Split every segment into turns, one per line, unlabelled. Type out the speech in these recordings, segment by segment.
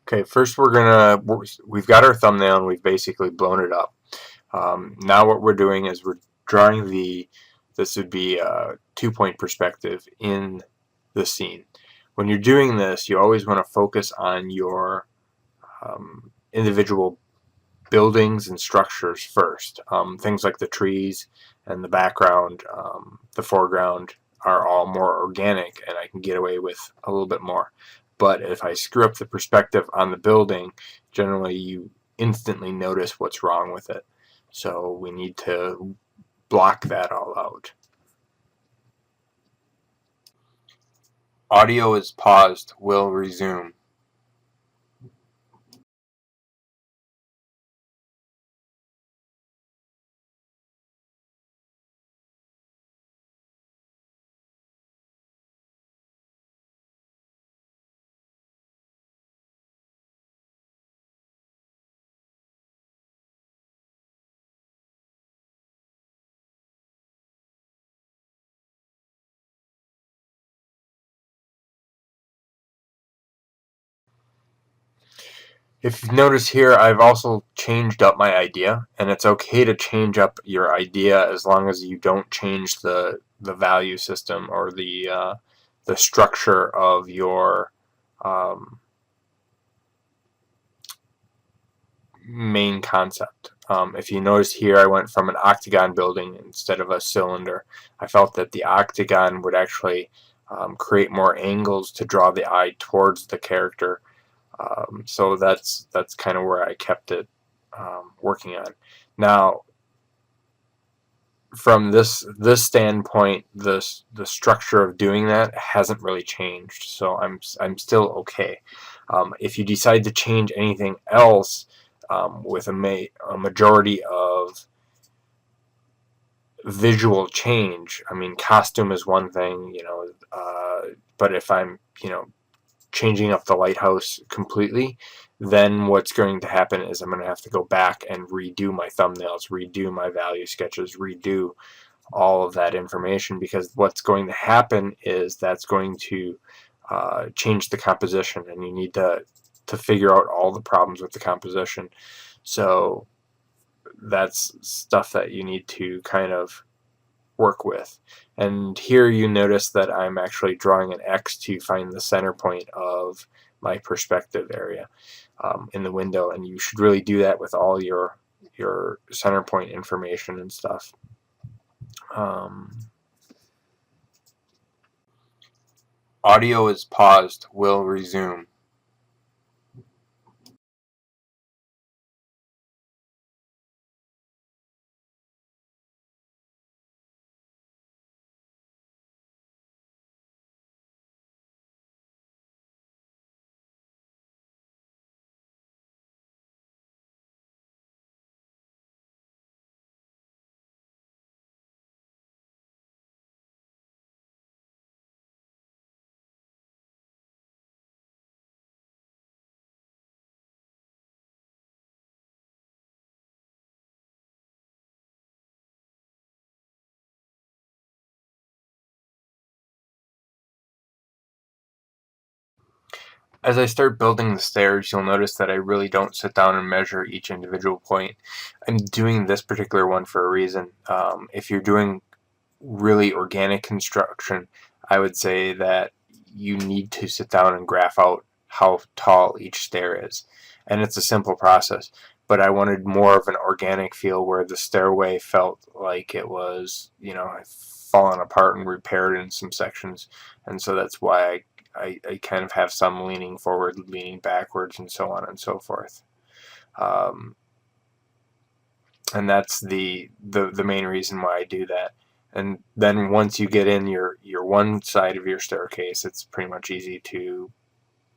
Okay, first we've got our thumbnail and we've basically blown it up. Now what we're doing is we're drawing this would be a 2-point perspective in the scene. When you're doing this, you always want to focus on your individual buildings and structures first. Things like the trees and the background, the foreground are all more organic and I can get away with a little bit more. But if I screw up the perspective on the building, generally you instantly notice what's wrong with it. So we need to block that all out. Audio is paused. We'll resume. If you notice here, I've also changed up my idea, and it's okay to change up your idea as long as you don't change the value system or the structure of your main concept. If you notice here, I went from an octagon building instead of a cylinder. I felt that the octagon would actually create more angles to draw the eye towards the character. So that's kind of where I kept it working on. Now, from this standpoint, the structure of doing that hasn't really changed. So I'm still okay. If you decide to change anything else with a majority of visual change, I mean, costume is one thing, but if I'm, changing up the lighthouse completely, then what's going to happen is I'm going to have to go back and redo my thumbnails, redo my value sketches, redo all of that information, because what's going to happen is that's going to change the composition, and you need to figure out all the problems with the composition. So that's stuff that you need to kind of work with. And here you notice that I'm actually drawing an X to find the center point of my perspective area in the window, and you should really do that with all your center point information and stuff. Audio is paused. We'll resume. As I start building the stairs, you'll notice that I really don't sit down and measure each individual point. I'm doing this particular one for a reason. If you're doing really organic construction, I would say that you need to sit down and graph out how tall each stair is. And it's a simple process, but I wanted more of an organic feel where the stairway felt like it was, fallen apart and repaired in some sections. And so that's why I kind of have some leaning forward, leaning backwards, and so on and so forth. Um, and that's the main reason why I do that. And then once you get in your one side of your staircase, it's pretty much easy to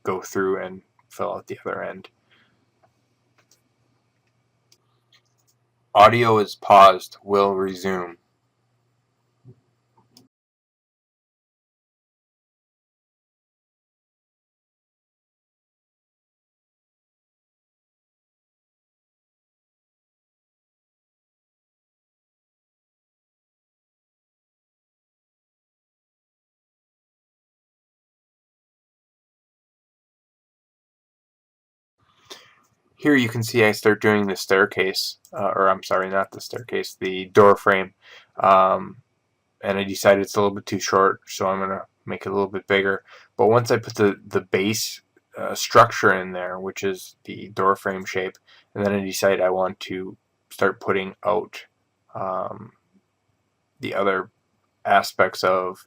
go through and fill out the other end. Audio is paused. We'll resume. Here you can see I start doing the staircase, or I'm sorry, not the staircase, the door frame, and I decided it's a little bit too short, so I'm going to make it a little bit bigger. But once I put the base structure in there, which is the door frame shape, and then I decide I want to start putting out the other aspects of,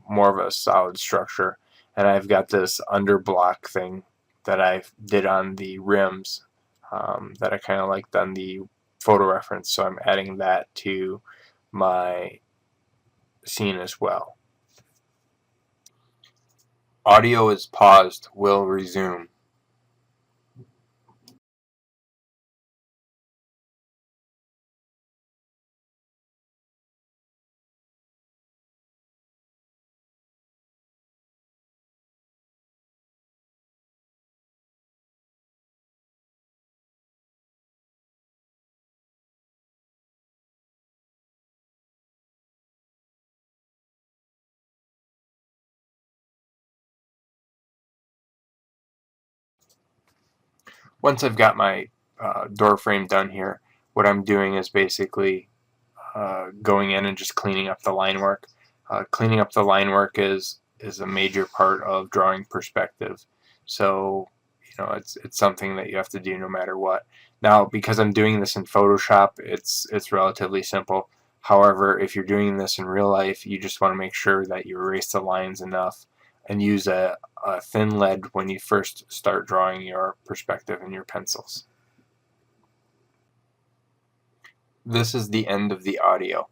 more of a solid structure. And I've got this underblock thing that I did on the rims that I kind of liked on the photo reference, so I'm adding that to my scene as well. Audio is paused. We'll resume. Once I've got my door frame done here, what I'm doing is basically going in and just cleaning up the line work. Cleaning up the line work is a major part of drawing perspective. So it's something that you have to do no matter what. Now, because I'm doing this in Photoshop, it's relatively simple. However, if you're doing this in real life, you just want to make sure that you erase the lines enough and use a thin lead when you first start drawing your perspective in your pencils. This is the end of the audio.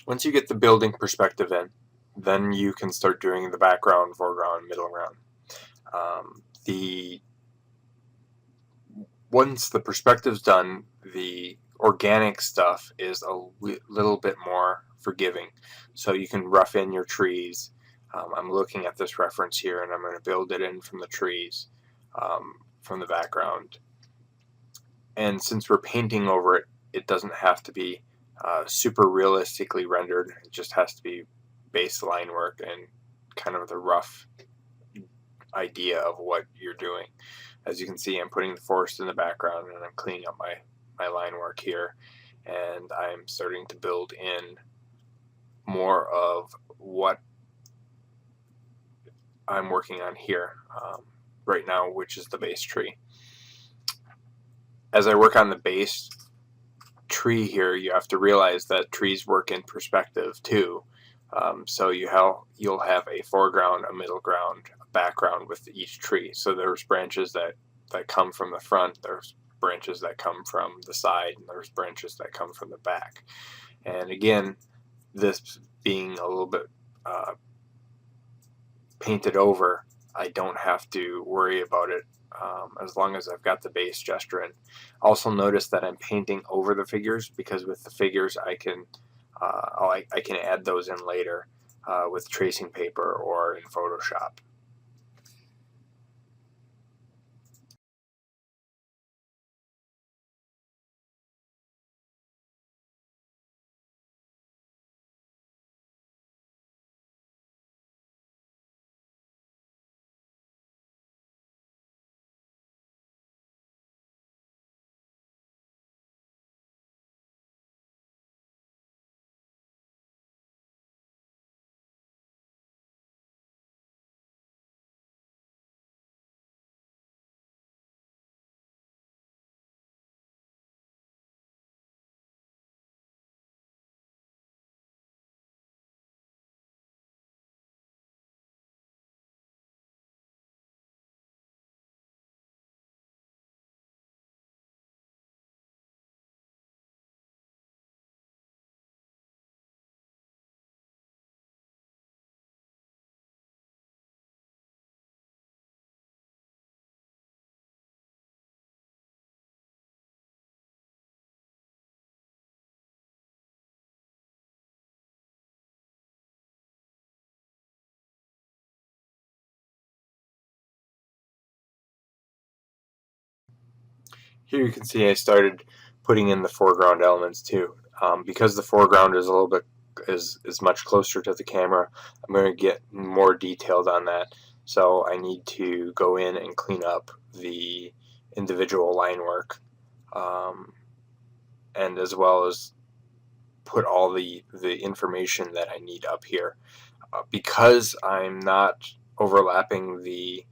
Once you get the building perspective in, then you can start doing the background, foreground, middle ground. The Once the perspective's done, the organic stuff is a little bit more forgiving. So you can rough in your trees. I'm looking at this reference here, and I'm going to build it in from the trees, from the background. And since we're painting over it, it doesn't have to be super realistically rendered. It just has to be base line work and kind of the rough idea of what you're doing. As you can see, I'm putting the forest in the background, and I'm cleaning up my line work here, and I'm starting to build in more of what I'm working on here right now, which is the base tree. As I work on the base tree here, you have to realize that trees work in perspective too. So you'll have a foreground, a middle ground, a background with each tree. So there's branches that come from the front, there's branches that come from the side, and there's branches that come from the back. And again, this being a little bit painted over, I don't have to worry about it as long as I've got the base gesture in. Also notice that I'm painting over the figures, because with the figures I can add those in later with tracing paper or in Photoshop. Here you can see I started putting in the foreground elements too. Because the foreground is a little bit is much closer to the camera, I'm going to get more detailed on that. So I need to go in and clean up the individual line work, and as well as put all the information that I need up here. Because I'm not overlapping the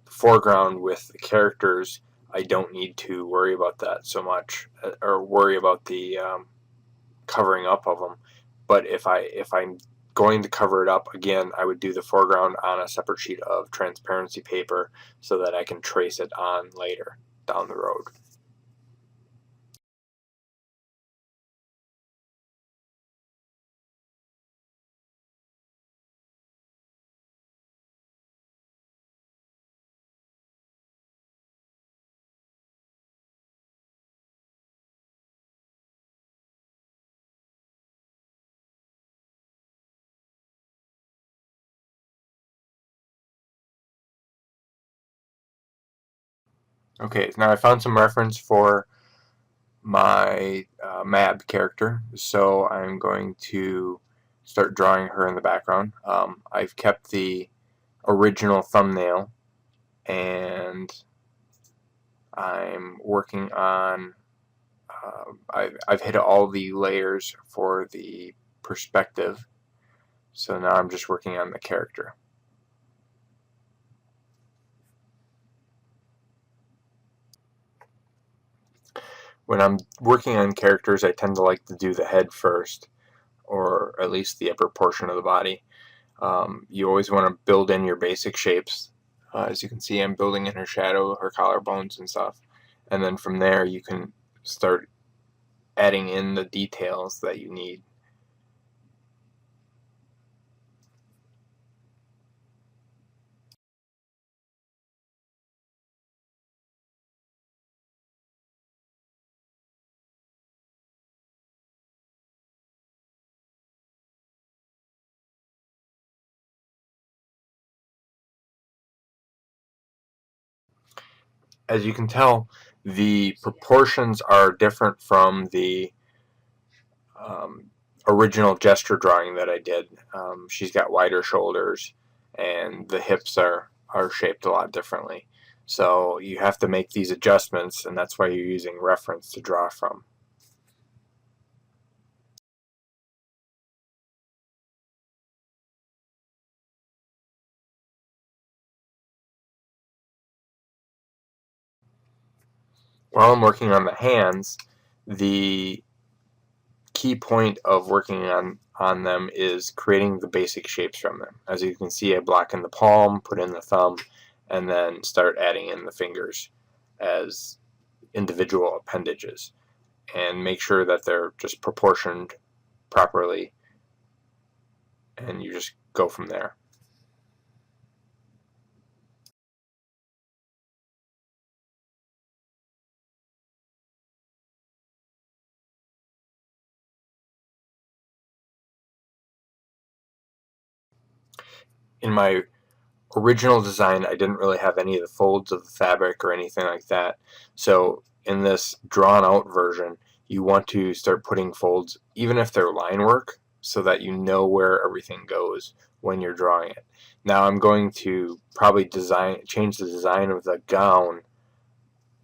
foreground with the characters, I don't need to worry about that so much, or worry about the covering up of them. But if I'm going to cover it up again, I would do the foreground on a separate sheet of transparency paper so that I can trace it on later down the road. Okay, now I found some reference for my Mab character, so I'm going to start drawing her in the background. I've kept the original thumbnail, and I'm working on I've hit all the layers for the perspective, so now I'm just working on the character. When I'm working on characters, I tend to like to do the head first, or at least the upper portion of the body. You always want to build in your basic shapes. As you can see, I'm building in her shadow, her collarbones and stuff, and then from there you can start adding in the details that you need. As you can tell, the proportions are different from the um, original gesture drawing that I did. She's got wider shoulders, and the hips are shaped a lot differently. So you have to make these adjustments, and that's why you're using reference to draw from. While I'm working on the hands, the key point of working on them is creating the basic shapes from them. As you can see, I block in the palm, put in the thumb, and then start adding in the fingers as individual appendages, and make sure that they're just proportioned properly, and you just go from there. In my original design, I didn't really have any of the folds of the fabric or anything like that. So in this drawn out version, you want to start putting folds, even if they're line work, so that you know where everything goes when you're drawing it. Now I'm going to probably change the design of the gown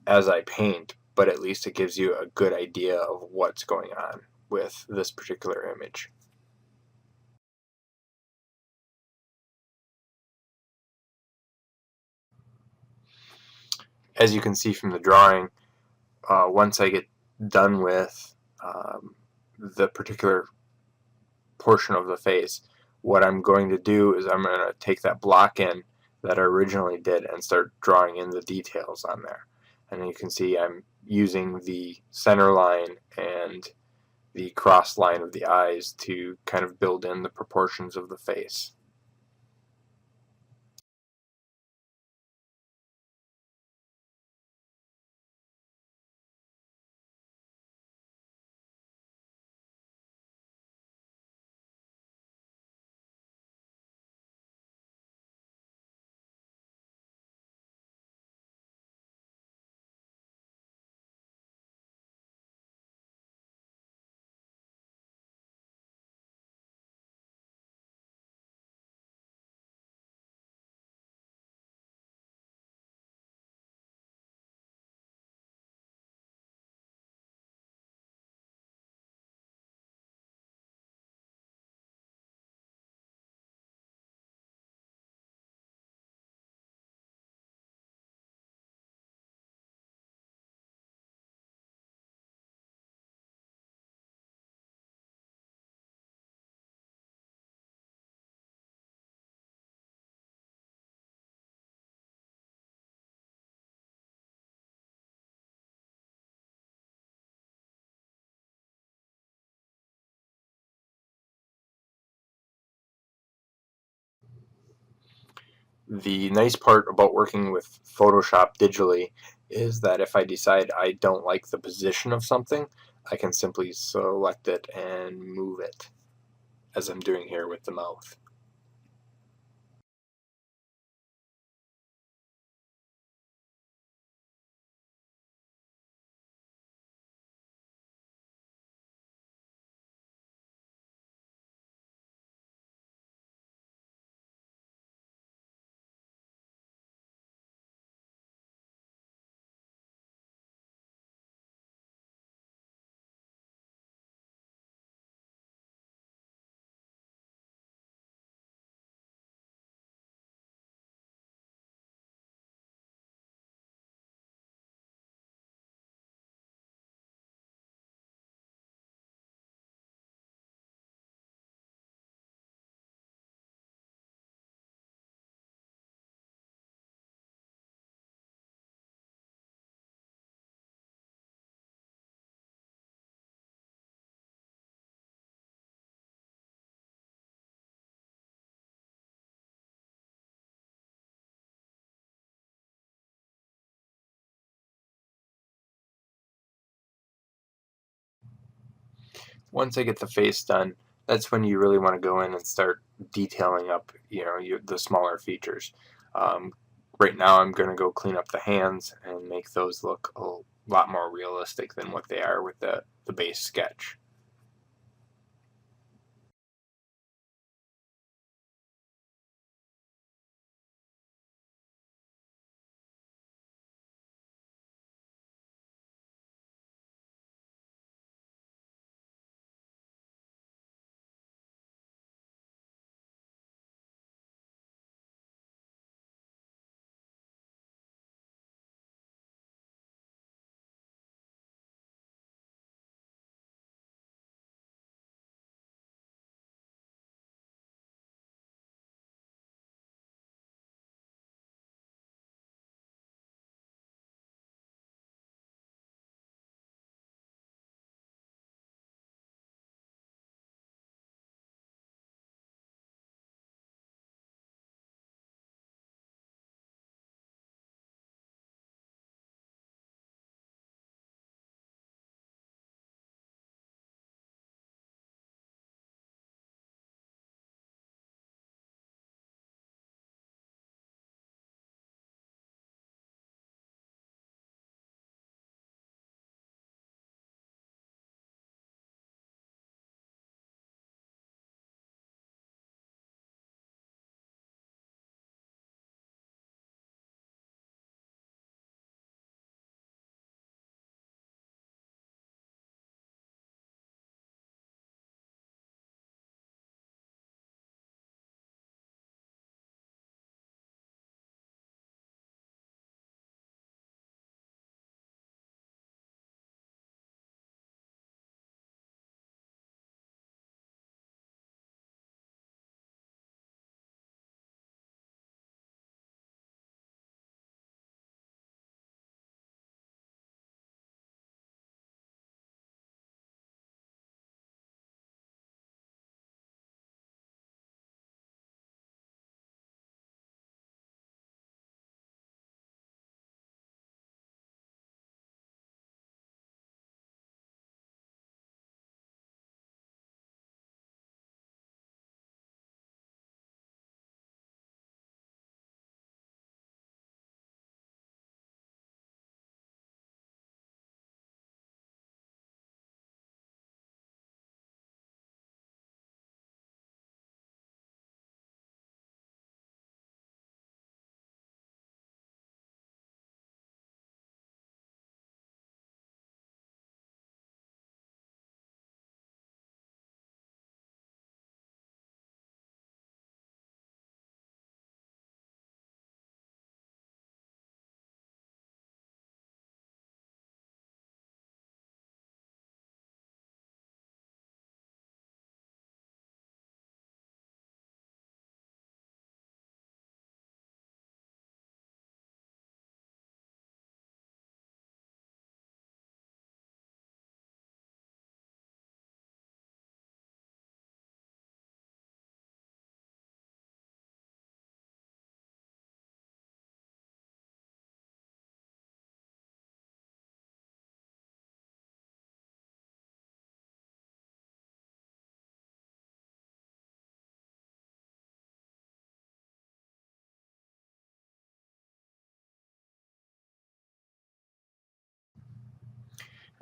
as I paint, but at least it gives you a good idea of what's going on with this particular image. As you can see from the drawing, once I get done with the particular portion of the face, what I'm going to do is I'm going to take that block in that I originally did and start drawing in the details on there. And you can see I'm using the center line and the cross line of the eyes to kind of build in the proportions of the face. The nice part about working with Photoshop digitally is that if I decide I don't like the position of something, I can simply select it and move it, as I'm doing here with the mouth. Once I get the face done, that's when you really want to go in and start detailing up, the smaller features. Um, right now I'm going to go clean up the hands and make those look a lot more realistic than what they are with the base sketch.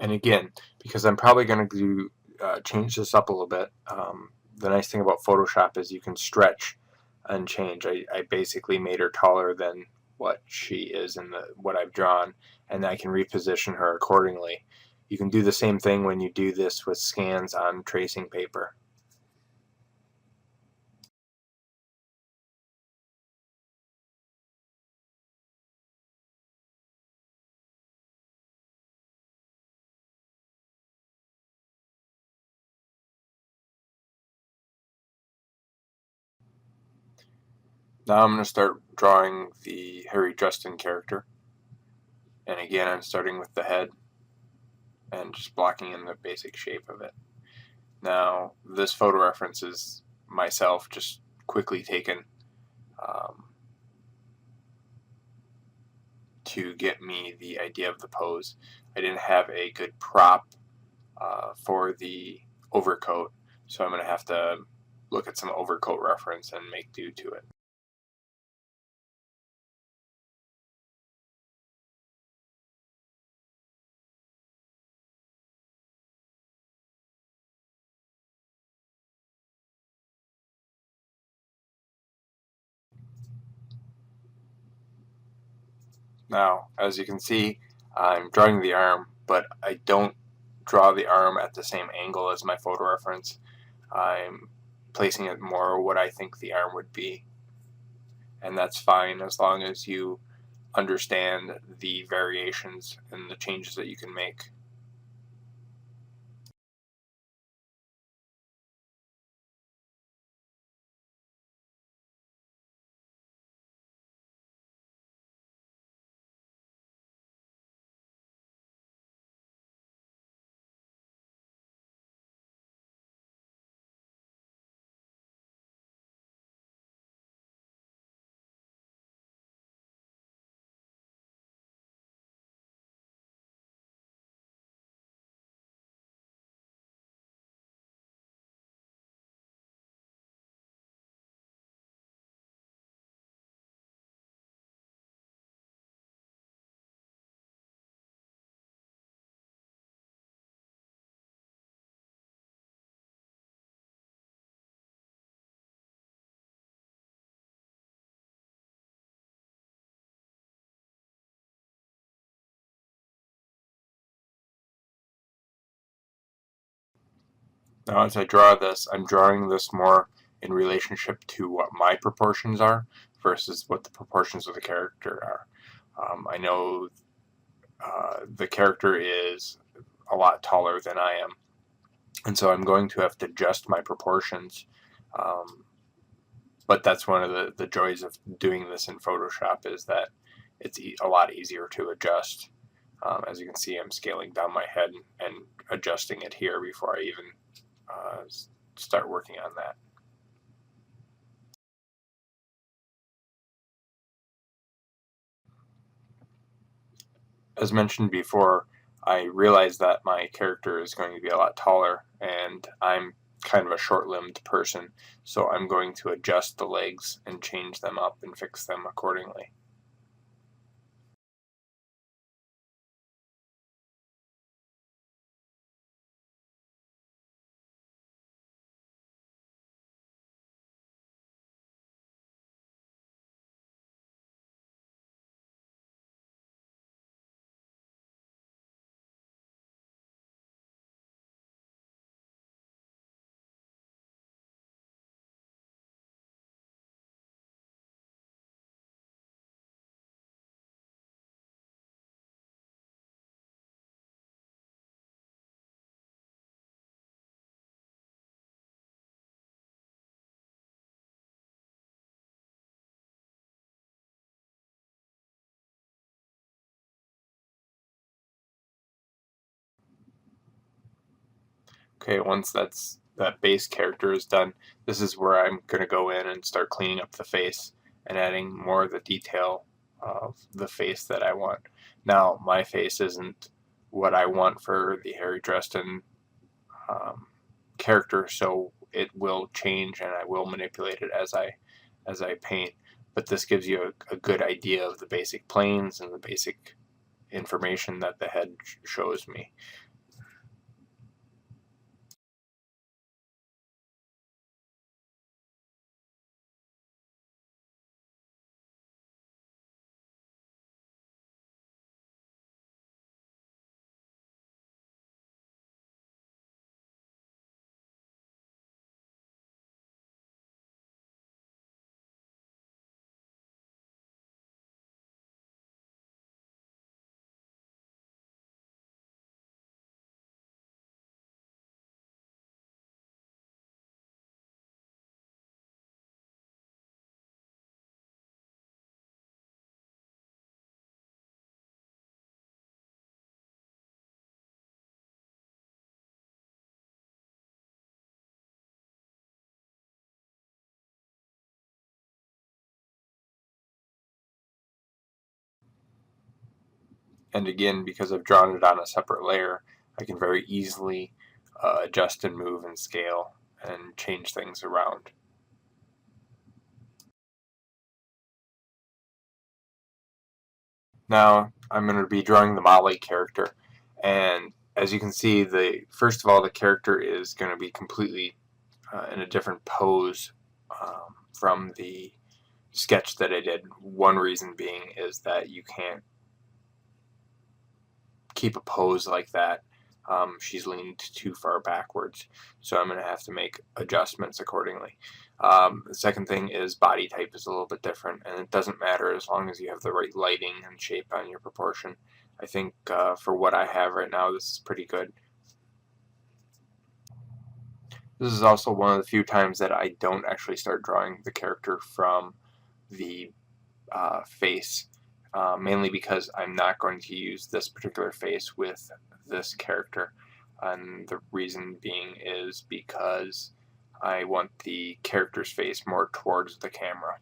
And again, because I'm probably going to do change this up a little bit, the nice thing about Photoshop is you can stretch and change. I basically made her taller than what she is in what I've drawn, and I can reposition her accordingly. You can do the same thing when you do this with scans on tracing paper. Now I'm going to start drawing the Harry Dresden character. And again, I'm starting with the head and just blocking in the basic shape of it. Now, this photo reference is myself just quickly taken um, to get me the idea of the pose. I didn't have a good prop for the overcoat, so I'm going to have to look at some overcoat reference and make do to it. Now, as you can see, I'm drawing the arm, but I don't draw the arm at the same angle as my photo reference. I'm placing it more what I think the arm would be, and that's fine as long as you understand the variations and the changes that you can make. Now as I draw this, I'm drawing this more in relationship to what my proportions are versus what the proportions of the character are. I know the character is a lot taller than I am, and so I'm going to have to adjust my proportions. Um, but that's one of the joys of doing this in Photoshop, is that it's a lot easier to adjust. As you can see, I'm scaling down my head and adjusting it here before I even uh, start working on that. As mentioned before, I realized that my character is going to be a lot taller, and I'm kind of a short-limbed person, so I'm going to adjust the legs and change them up and fix them accordingly. Okay, once that base character is done, this is where I'm going to go in and start cleaning up the face and adding more of the detail of the face that I want. Now, my face isn't what I want for the Harry Dresden um, character, so it will change and I will manipulate it as I paint. But this gives you a good idea of the basic planes and the basic information that the head shows me. And again, because I've drawn it on a separate layer, I can very easily adjust and move and scale and change things around. Now I'm going to be drawing the Molly character, and as you can see, first of all, the character is going to be completely in a different pose from the sketch that I did. One reason being is that you can't keep a pose like that. She's leaned too far backwards, so I'm going to have to make adjustments accordingly. The second thing is body type is a little bit different, and it doesn't matter as long as you have the right lighting and shape on your proportion. I think for what I have right now, this is pretty good. This is also one of the few times that I don't actually start drawing the character from the face, mainly because I'm not going to use this particular face with this character, and the reason being is because I want the character's face more towards the camera.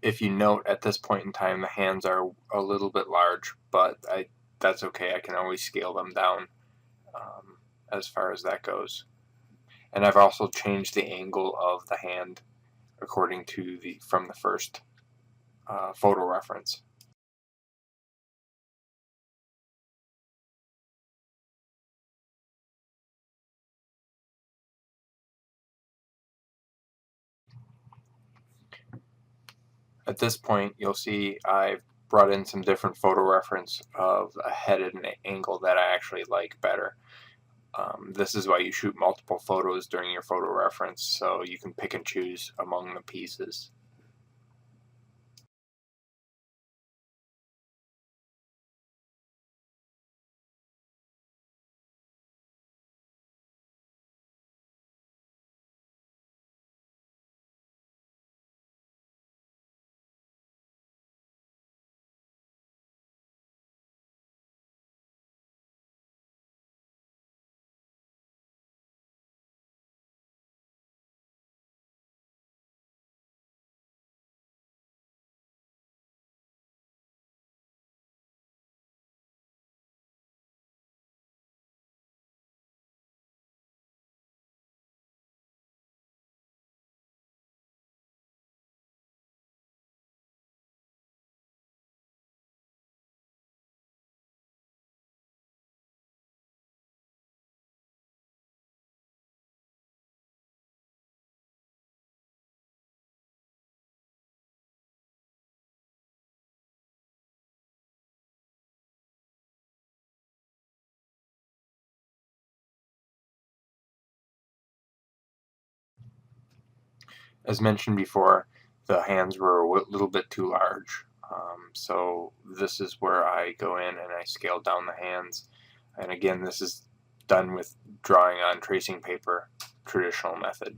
If you note, at this point in time, the hands are a little bit large, but that's okay. I can always scale them down um, as far as that goes. And I've also changed the angle of the hand according to from the first photo reference. At this point, you'll see I've brought in some different photo reference of a head and an angle that I actually like better. This is why you shoot multiple photos during your photo reference, so you can pick and choose among the pieces. As mentioned before, the hands were a little bit too large. So this is where I go in and I scale down the hands. And again, this is done with drawing on tracing paper, traditional method.